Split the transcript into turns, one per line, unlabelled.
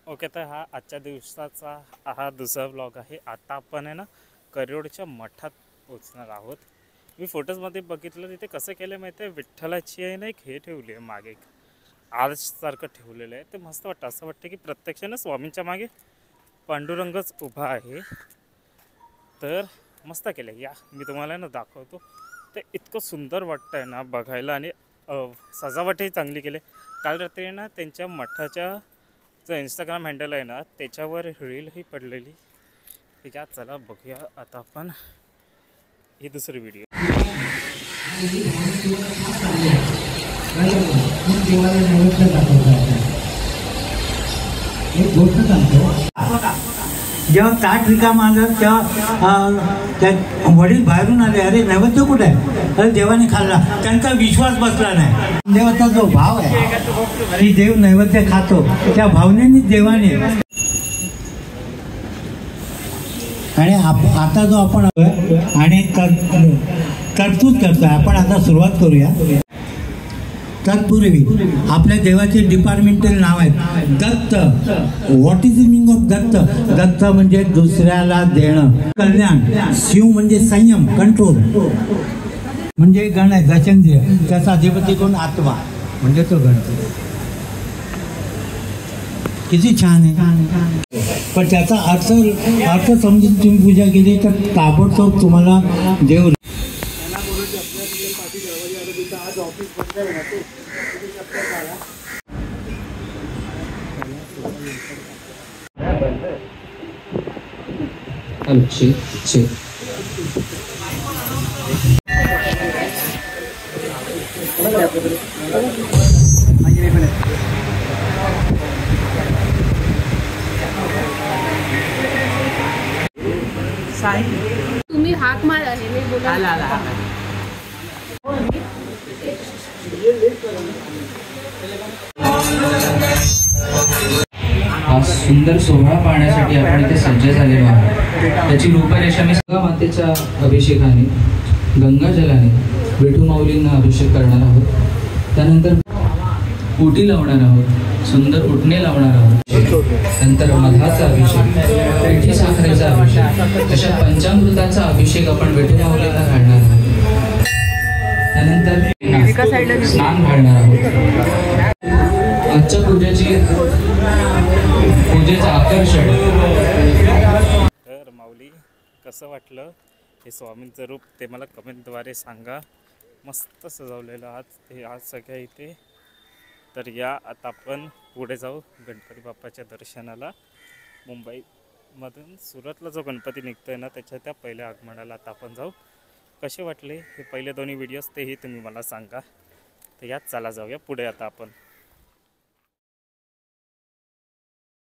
Okay, तर हा आजच्या दिवसाचा हा दुसरा ब्लॉग आहे. आता आपण आहे ना करिरोडच्या मठात पोचणार आहोत. मी फोटोजमध्ये बघितलं तिथे कसं केलं माहिती आहे, विठ्ठलाची आहे ना एक हे ठेवली आहे मागे, एक आर्चसारखं ठेवलेलं आहे. ते मस्त वाटतं. असं वाटतं की प्रत्यक्षानं स्वामींच्या मागे पांडुरंगच उभा आहे. तर मस्त केलं. या मी तुम्हाला ना दाखवतो. ते इतकं सुंदर वाटतं आहे ना बघायला, आणि सजावटही चांगली केली. काल रात्री ना त्यांच्या मठाच्या जो इंस्टाग्राम हँडल आहे ना त्याच्यावर रीलही पडलेली. ठीक आहे, चला बघूया आता आपण ही दुसरी व्हिडिओ.
एक गोष्ट सांगतो, जेव्हा ताट रिकाम आलं तेव्हा वडील बाहेरून आले, अरे नैवेद्य कुठे आहे? अरे देवाने खाल्ला. त्यांचा विश्वास बसला नाही. देवाचा जो भाव आहे की देव नैवेद्य खातो, त्या भावनेने देवाने. आणि आता जो आपण आणि तरतूद करतोय, आपण आता सुरुवात करूया. तत्पूर्वी आपल्या देवाचे डिपार्टमेंटल नाव आहे Datta. What is the meaning of Datta? Datta म्हणजे दुसऱ्याला देणं, कल्याण. शिव म्हणजे संयम, कंट्रोल. म्हणजे गण आहे दशेंद्रिय, त्याचा अधिपती कोण? आत्मा, म्हणजे तो गणपती. किती छान आहे. पण त्याचा अर्थ समजून तुम्ही पूजा केली तर ताबडतोब तुम्हाला देव.
तुम्ही हाक मारा आहे मी बोला.
हा सुंदर सोहळा पाहण्यासाठी आपण इथे सज्ज झालेलो आहोत. त्याची रूपरेषा मी सगळ्या मातेच्या अभिषेकाने, गंगाजलाने विठू माऊलींना अभिषेक करणार आहोत. त्यानंतर उटी लावणार आहोत, सुंदर उटणे लावणार आहोत. नंतर मधाचा अभिषेक, पिठी साखरेचा अभिषेक, अशा पंचामृताचा अभिषेक आपण विठू माऊलींना घालणार आहोत. त्यानंतर स्नान घालणार आहोत. आजच्या पूजेचं आकर्षण.
तर माऊली, कसं वाटलं हे स्वामींचं रूप ते मला कमेंटद्वारे सांगा. मस्त सजवलेलं आज सगळ्या इथे. तर या आता आपण पुढे जाऊ गणपती बाप्पाच्या दर्शनाला. मुंबईमधून सुरतला जो गणपती निघतोय ना त्याच्या त्या पहिल्या आगमनाला आता आपण जाऊ. कसे वाटले हे पहिले दोन्ही व्हिडिओज तेही तुम्ही मला सांगा. तर यात चला जाऊया पुढे आता आपण.